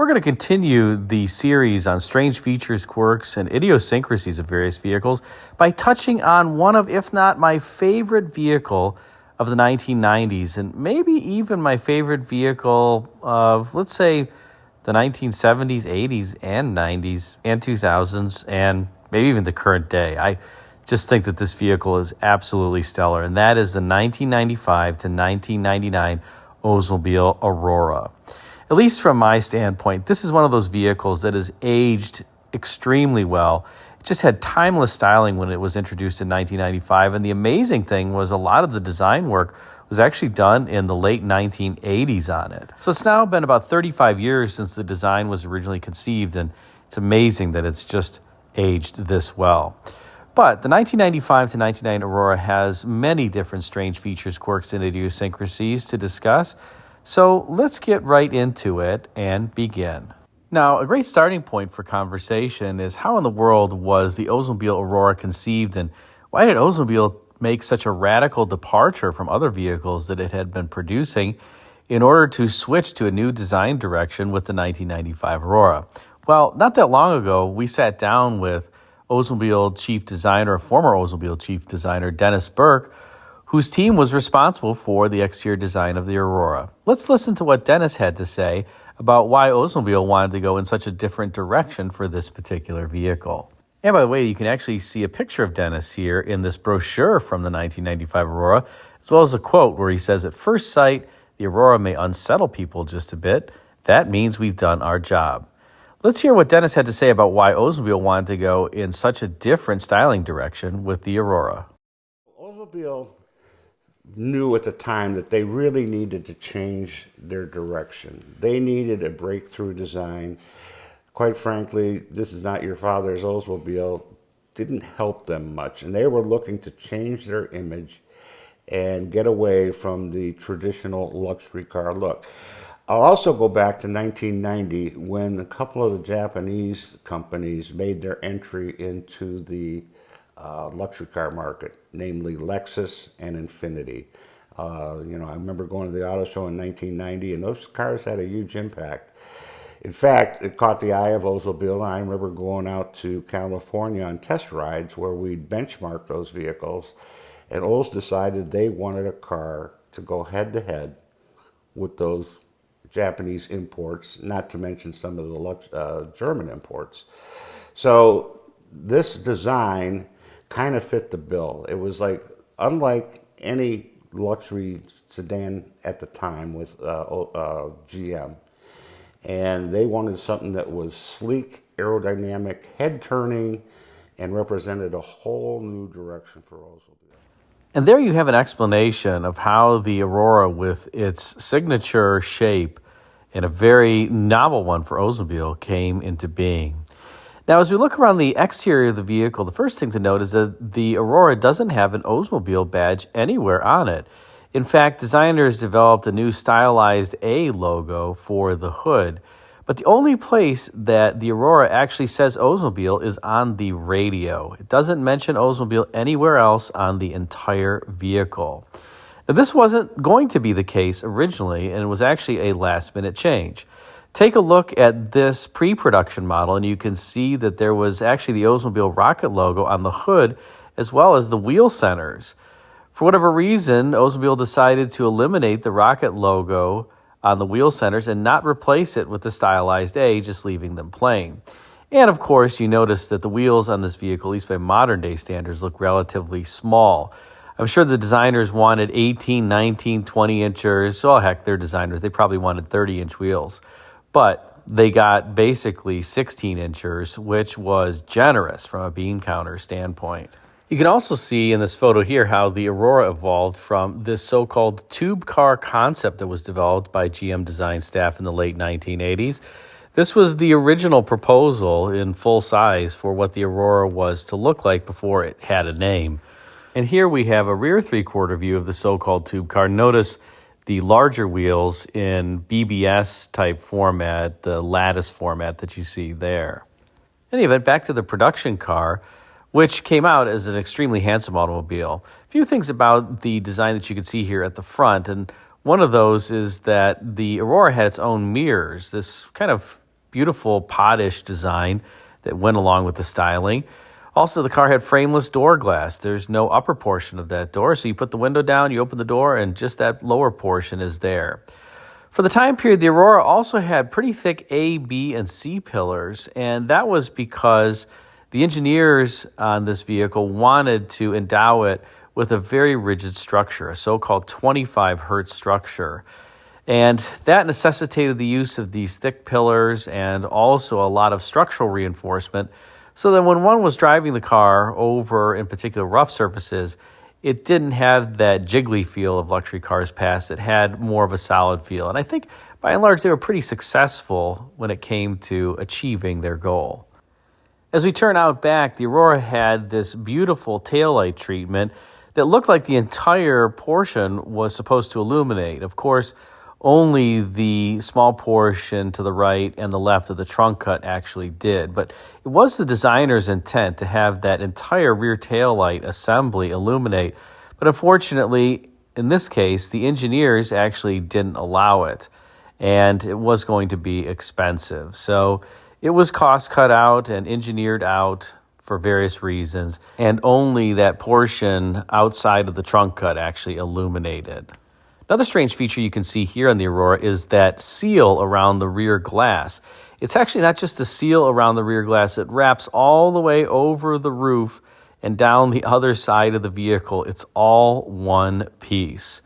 We're going to continue the series on strange features, quirks, and idiosyncrasies of various vehicles by touching on one of, if not my favorite vehicle of the 1990s, and maybe even my favorite vehicle of, let's say, the 1970s, 80s, and 90s, and 2000s, and maybe even the current day. I just think that this vehicle is absolutely stellar, and that is the 1995 to 1999 Oldsmobile Aurora. At least from my standpoint, this is one of those vehicles that has aged extremely well. It just had timeless styling when it was introduced in 1995, and the amazing thing was a lot of the design work was actually done in the late 1980s on it. So it's now been about 35 years since the design was originally conceived, and it's amazing that it's just aged this well. But the 1995 to 1999 Aurora has many different strange features, quirks, and idiosyncrasies to discuss. So let's get right into it and begin. Now, a great starting point for conversation is how in the world was the Oldsmobile Aurora conceived, and why did Oldsmobile make such a radical departure from other vehicles that it had been producing in order to switch to a new design direction with the 1995 Aurora? Well, not that long ago, we sat down with Oldsmobile chief designer, former Oldsmobile chief designer Dennis Burke, whose team was responsible for the exterior design of the Aurora. Let's listen to what Dennis had to say about why Oldsmobile wanted to go in such a different direction for this particular vehicle. And by the way, you can actually see a picture of Dennis here in this brochure from the 1995 Aurora, as well as a quote where he says, "At first sight, the Aurora may unsettle people just a bit. That means we've done our job." Let's hear what Dennis had to say about why Oldsmobile wanted to go in such a different styling direction with the Aurora. Oldsmobile knew at the time that they really needed to change their direction. They needed a breakthrough design. Quite frankly, this is not your father's Oldsmobile. Didn't help them much, and they were looking to change their image and get away from the traditional luxury car look. I'll also go back to 1990 when a couple of the Japanese companies made their entry into the luxury car market, namely Lexus and Infiniti. I remember going to the auto show in 1990, and those cars had a huge impact. In fact, it caught the eye of Oldsmobile. I remember going out to California on test rides where we'd benchmark those vehicles, and Olds decided they wanted a car to go head-to-head with those Japanese imports, not to mention some of the German imports. So this design kind of fit the bill. It was like, unlike any luxury sedan at the time with GM, and they wanted something that was sleek, aerodynamic, head-turning, and represented a whole new direction for Oldsmobile. And there you have an explanation of how the Aurora, with its signature shape and a very novel one for Oldsmobile, came into being. Now, as we look around the exterior of the vehicle, the first thing to note is that the Aurora doesn't have an Oldsmobile badge anywhere on it. In fact, designers developed a new stylized A logo for the hood, but the only place that the Aurora actually says Oldsmobile is on the radio. It doesn't mention Oldsmobile anywhere else on the entire vehicle. Now, this wasn't going to be the case originally, and it was actually a last-minute change. Take a look at this pre-production model, and you can see that there was actually the Oldsmobile rocket logo on the hood, as well as the wheel centers. For whatever reason, Oldsmobile decided to eliminate the rocket logo on the wheel centers and not replace it with the stylized A, just leaving them plain. And of course, you notice that the wheels on this vehicle, at least by modern day standards, look relatively small. I'm sure the designers wanted 18, 19, 20 inchers. Oh, heck, they're designers. They probably wanted 30-inch wheels. But they got basically 16 inchers, which was generous from a bean counter standpoint. You can also see in this photo here how the Aurora evolved from this so-called tube car concept that was developed by GM design staff in the late 1980s. This was the original proposal in full size for what the Aurora was to look like before it had a name. And here we have a rear three-quarter view of the so-called tube car. Notice the larger wheels in BBS type format, the lattice format that you see there. In any event, back to the production car, which came out as an extremely handsome automobile. A few things about the design that you can see here at the front, and one of those is that the Aurora had its own mirrors, this kind of beautiful potish design that went along with the styling. Also, the car had frameless door glass. There's no upper portion of that door, so you put the window down, you open the door, and just that lower portion is there. For the time period, the Aurora also had pretty thick A, B, and C pillars, and that was because the engineers on this vehicle wanted to endow it with a very rigid structure, a so-called 25 hertz structure. And that necessitated the use of these thick pillars and also a lot of structural reinforcement, so that when one was driving the car over, in particular, rough surfaces, it didn't have that jiggly feel of luxury cars past. It had more of a solid feel. And I think, by and large, they were pretty successful when it came to achieving their goal. As we turn out back, the Aurora had this beautiful taillight treatment that looked like the entire portion was supposed to illuminate. Of course, only the small portion to the right and the left of the trunk cut actually did. But it was the designer's intent to have that entire rear taillight assembly illuminate. But unfortunately, in this case, the engineers actually didn't allow it. And it was going to be expensive. So it was cost cut out and engineered out for various reasons. And only that portion outside of the trunk cut actually illuminated. Another strange feature you can see here on the Aurora is that seal around the rear glass. It's actually not just a seal around the rear glass. It wraps all the way over the roof and down the other side of the vehicle. It's all one piece.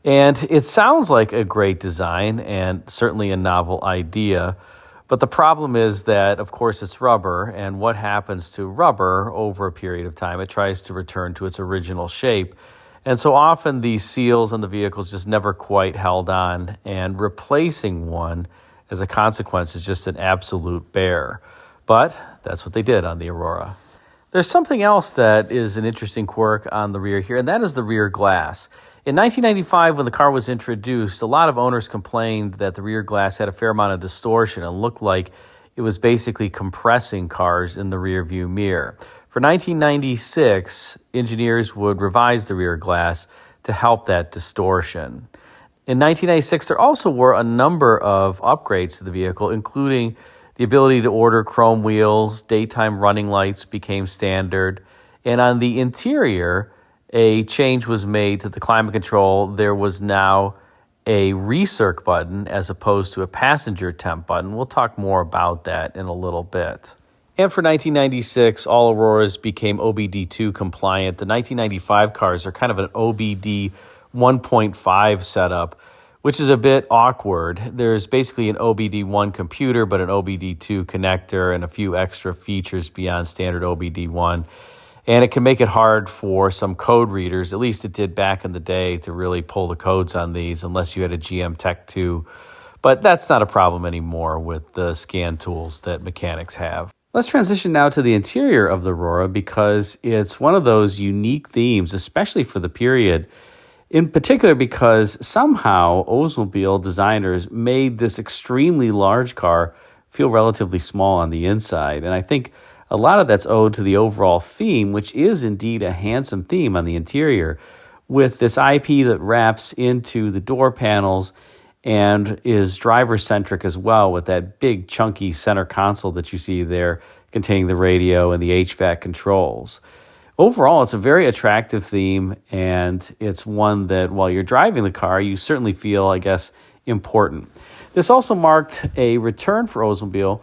And it sounds like a great design and certainly a novel idea. But the problem is that, of course, it's rubber. And what happens to rubber over a period of time? It tries to return to its original shape. And so often these seals on the vehicles just never quite held on, and replacing one as a consequence is just an absolute bear. But that's what they did on the Aurora. There's something else that is an interesting quirk on the rear here, and that is the rear glass. In 1995, when the car was introduced, a lot of owners complained that the rear glass had a fair amount of distortion and looked like it was basically compressing cars in the rear view mirror. For 1996, engineers would revise the rear glass to help that distortion. In 1996, there also were a number of upgrades to the vehicle, including the ability to order chrome wheels, daytime running lights became standard, and on the interior, a change was made to the climate control. There was now a recirc button as opposed to a passenger temp button. We'll talk more about that in a little bit. And for 1996, all Auroras became OBD2 compliant. The 1995 cars are kind of an OBD 1.5 setup, which is a bit awkward. There's basically an OBD1 computer, but an OBD2 connector and a few extra features beyond standard OBD1. And it can make it hard for some code readers, at least it did back in the day, to really pull the codes on these unless you had a GM Tech 2. But that's not a problem anymore with the scan tools that mechanics have. Let's transition now to the interior of the Aurora because it's one of those unique themes, especially for the period, in particular because somehow Oldsmobile designers made this extremely large car feel relatively small on the inside. And I think a lot of that's owed to the overall theme, which is indeed a handsome theme on the interior, with this IP that wraps into the door panels and is driver-centric as well, with that big chunky center console that you see there containing the radio and the HVAC controls. Overall, it's a very attractive theme, and it's one that while you're driving the car, you certainly feel, I guess, important. This also marked a return for Oldsmobile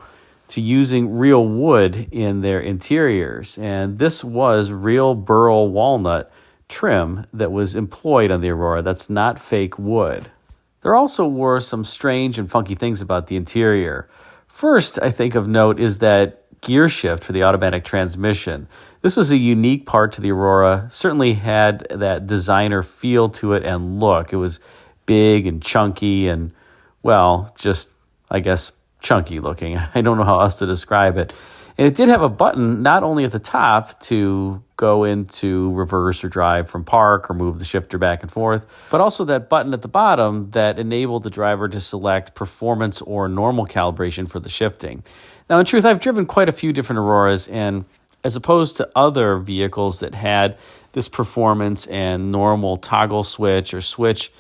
to using real wood in their interiors, and this was real burl walnut trim that was employed on the Aurora. That's not fake wood. There also were some strange and funky things about the interior. First, I think of note is that gear shift for the automatic transmission. This was a unique part to the Aurora, certainly had that designer feel to it and look. It was big and chunky and, well, just, I guess, chunky looking. I don't know how else to describe it. And it did have a button not only at the top to go into reverse or drive from park or move the shifter back and forth, but also that button at the bottom that enabled the driver to select performance or normal calibration for the shifting. Now, in truth, I've driven quite a few different Auroras, and as opposed to other vehicles that had this performance and normal toggle switch or switch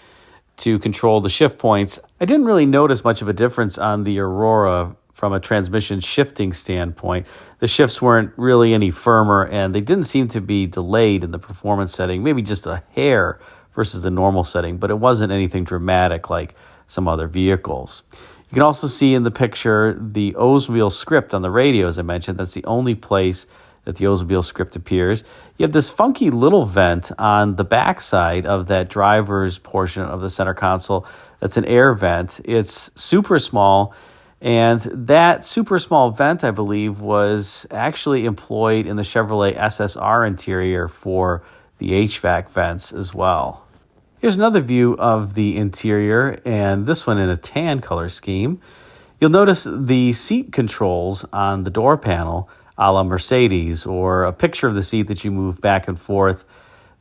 to control the shift points, I didn't really notice much of a difference on the Aurora from a transmission shifting standpoint. The shifts weren't really any firmer, and they didn't seem to be delayed in the performance setting, maybe just a hair versus the normal setting, but it wasn't anything dramatic like some other vehicles. You can also see in the picture the Oldsmobile script on the radio, as I mentioned. That's the only place that the Oldsmobile script appears. You have this funky little vent on the backside of that driver's portion of the center console. That's an air vent. It's super small, and that super small vent, I believe, was actually employed in the Chevrolet SSR interior for the HVAC vents as well. Here's another view of the interior, and this one in a tan color scheme. You'll notice the seat controls on the door panel a la Mercedes, or a picture of the seat that you move back and forth.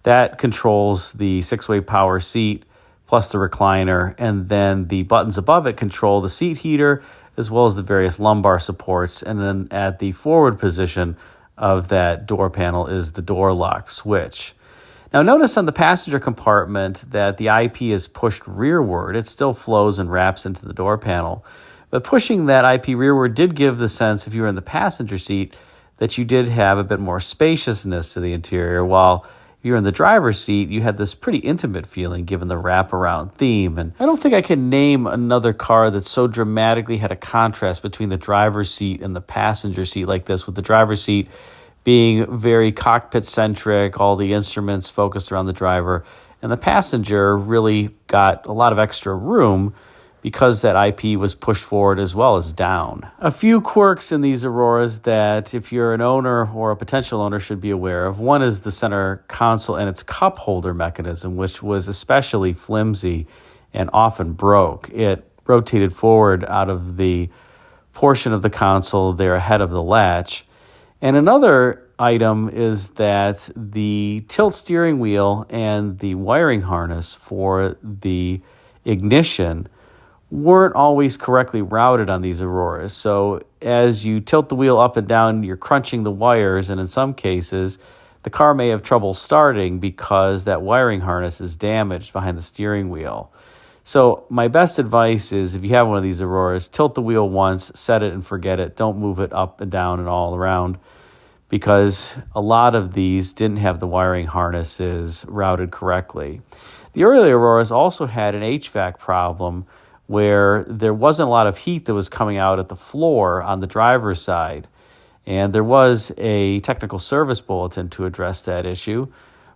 That controls the 6-way power seat plus the recliner, and then the buttons above it control the seat heater as well as the various lumbar supports. And then at the forward position of that door panel is the door lock switch. Now notice on the passenger compartment that the IP is pushed rearward. It still flows and wraps into the door panel. But pushing that IP rearward did give the sense, if you were in the passenger seat, that you did have a bit more spaciousness to the interior, while if you were in the driver's seat, you had this pretty intimate feeling given the wraparound theme. And I don't think I can name another car that so dramatically had a contrast between the driver's seat and the passenger seat like this, with the driver's seat being very cockpit-centric, all the instruments focused around the driver, and the passenger really got a lot of extra room because that IP was pushed forward as well as down. A few quirks in these Auroras that if you're an owner or a potential owner should be aware of. One is the center console and its cup holder mechanism, which was especially flimsy and often broke. It rotated forward out of the portion of the console there ahead of the latch. And another item is that the tilt steering wheel and the wiring harness for the ignition weren't always correctly routed on these Auroras. So as you tilt the wheel up and down, you're crunching the wires, and in some cases, the car may have trouble starting because that wiring harness is damaged behind the steering wheel. So my best advice is, if you have one of these Auroras, tilt the wheel once, set it and forget it. Don't move it up and down and all around, because a lot of these didn't have the wiring harnesses routed correctly. The early Auroras also had an HVAC problem where there wasn't a lot of heat that was coming out at the floor on the driver's side. And there was a technical service bulletin to address that issue.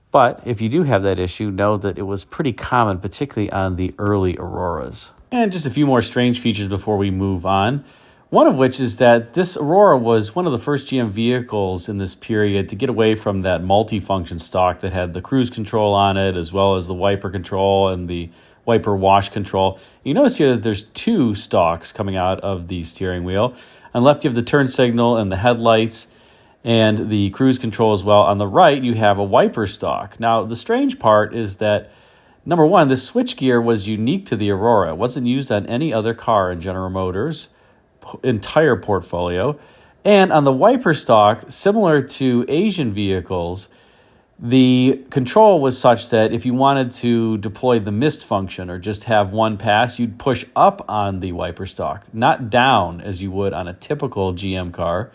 But if you do have that issue, know that it was pretty common, particularly on the early Auroras. And just a few more strange features before we move on. One of which is that this Aurora was one of the first GM vehicles in this period to get away from that multi-function stock that had the cruise control on it, as well as the wiper control and the wiper wash control. You notice here that there's two stalks coming out of the steering wheel. On the left, you have the turn signal and the headlights and the cruise control as well. On the right, you have a wiper stalk. Now, the strange part is that, number one, the switchgear was unique to the Aurora. It wasn't used on any other car in General Motors' entire portfolio. And on the wiper stalk, similar to Asian vehicles, the control was such that if you wanted to deploy the mist function or just have one pass, you'd push up on the wiper stalk, not down as you would on a typical GM car.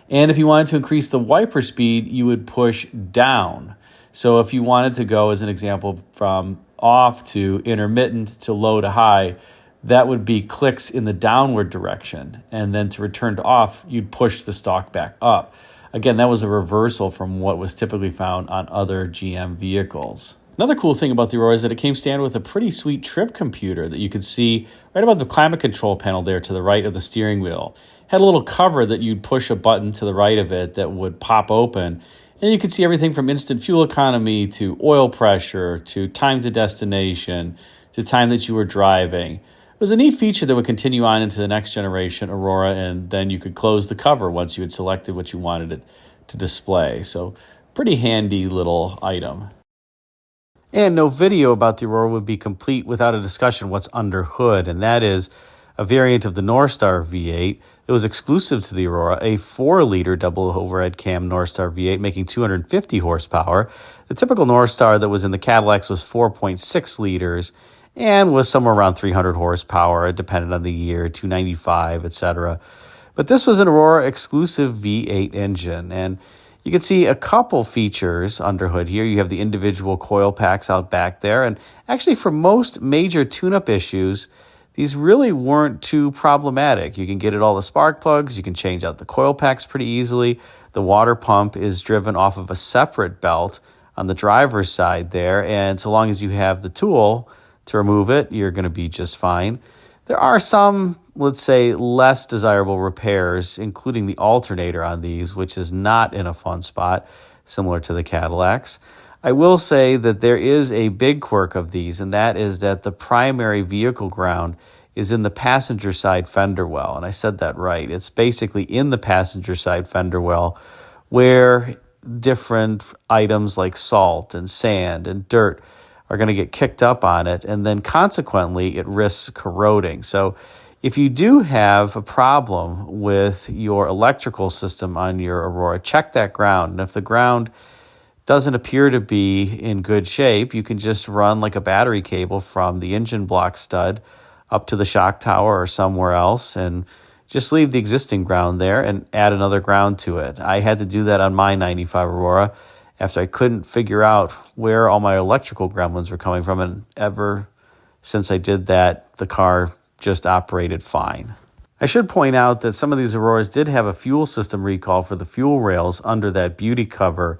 And if you wanted to increase the wiper speed, you would push down. So if you wanted to go, as an example, from off to intermittent to low to high, that would be clicks in the downward direction. And then to return to off, you'd push the stalk back up. Again, that was a reversal from what was typically found on other GM vehicles. Another cool thing about the Aurora is that it came standard with a pretty sweet trip computer that you could see right above the climate control panel there to the right of the steering wheel. It had a little cover that you'd push a button to the right of it that would pop open. And you could see everything from instant fuel economy to oil pressure to time to destination to time that you were driving. It was a neat feature that would continue on into the next generation Aurora, and then you could close the cover once you had selected what you wanted it to display. So pretty handy little item. And no video about the Aurora would be complete without a discussion what's under hood, and that is a variant of the Northstar V8 that was exclusive to the Aurora, a 4-liter double overhead cam Northstar V8 making 250 horsepower. The typical Northstar that was in the Cadillacs was 4.6 liters, and was somewhere around 300 horsepower. It depended on the year, 295, etc. But this was an Aurora exclusive V8 engine, and you can see a couple features under hood here. You have the individual coil packs out back there, and actually for most major tune-up issues, these really weren't too problematic. You can get at all the spark plugs, you can change out the coil packs pretty easily. The water pump is driven off of a separate belt on the driver's side there, and so long as you have the tool to remove it, you're going to be just fine. There are some, let's say, less desirable repairs, including the alternator on these, which is not in a fun spot, similar to the Cadillacs. I will say that there is a big quirk of these, and that is that the primary vehicle ground is in the passenger side fender well. And I said that right. It's basically in the passenger side fender well where different items like salt and sand and dirt are going to get kicked up on it, and then consequently it risks corroding. So if you do have a problem with your electrical system on your Aurora, check that ground. And if the ground doesn't appear to be in good shape, you can just run like a battery cable from the engine block stud up to the shock tower or somewhere else and just leave the existing ground there and add another ground to it. I had to do that on my 95 Aurora after I couldn't figure out where all my electrical gremlins were coming from, and ever since I did that, the car just operated fine. I should point out that some of these Auroras did have a fuel system recall for the fuel rails under that beauty cover,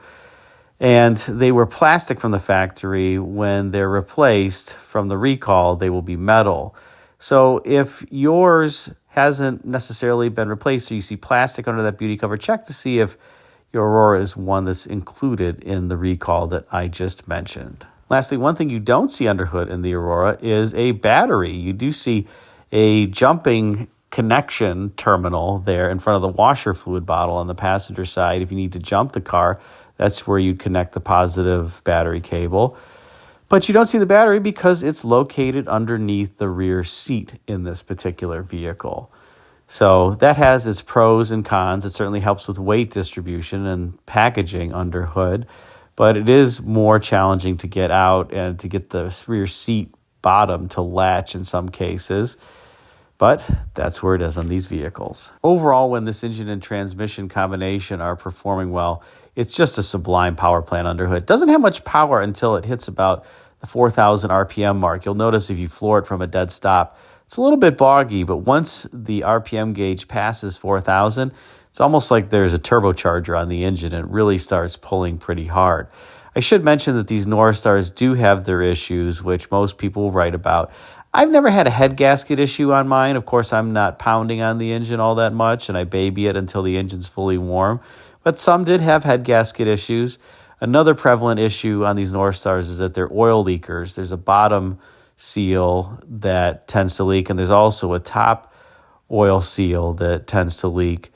and they were plastic from the factory. When they're replaced from the recall, they will be metal. So if yours hasn't necessarily been replaced, or you see plastic under that beauty cover, check to see if your Aurora is one that's included in the recall that I just mentioned. Lastly, one thing you don't see under hood in the Aurora is a battery. You do see a jumping connection terminal there in front of the washer fluid bottle on the passenger side. If you need to jump the car, that's where you connect the positive battery cable. But you don't see the battery because it's located underneath the rear seat in this particular vehicle. So that has its pros and cons. It certainly helps with weight distribution and packaging under hood, but it is more challenging to get out and to get the rear seat bottom to latch in some cases. But that's where it is on these vehicles. Overall, when this engine and transmission combination are performing well, it's just a sublime power plant under hood. It doesn't have much power until it hits about the 4,000 RPM mark. You'll notice if you floor it from a dead stop, it's a little bit boggy, but once the RPM gauge passes 4,000, it's almost like there's a turbocharger on the engine, and it really starts pulling pretty hard. I should mention that these Northstars do have their issues, which most people will write about. I've never had a head gasket issue on mine. Of course, I'm not pounding on the engine all that much, and I baby it until the engine's fully warm. But some did have head gasket issues. Another prevalent issue on these Northstars is that they're oil leakers. There's a bottom seal that tends to leak, and there's also a top oil seal that tends to leak.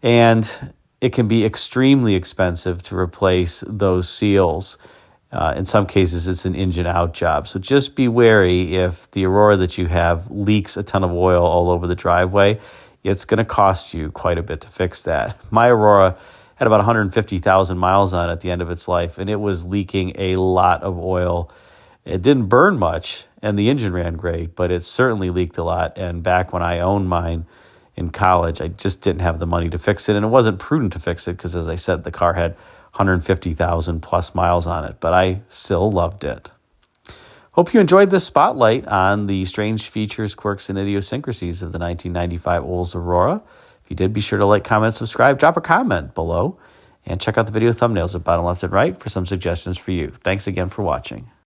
And it can be extremely expensive to replace those seals. In some cases, it's an engine out job. So just be wary if the Aurora that you have leaks a ton of oil all over the driveway. It's going to cost you quite a bit to fix that. My Aurora had about 150,000 miles on it at the end of its life, and it was leaking a lot of oil. It didn't burn much, and the engine ran great, but it certainly leaked a lot. And back when I owned mine in college, I just didn't have the money to fix it, and it wasn't prudent to fix it because, as I said, the car had 150,000 plus miles on it, but I still loved it. Hope you enjoyed this spotlight on the strange features, quirks, and idiosyncrasies of the 1995 Olds Aurora. If you did, be sure to like, comment, subscribe, drop a comment below, and check out the video thumbnails at bottom left and right for some suggestions for you. Thanks again for watching.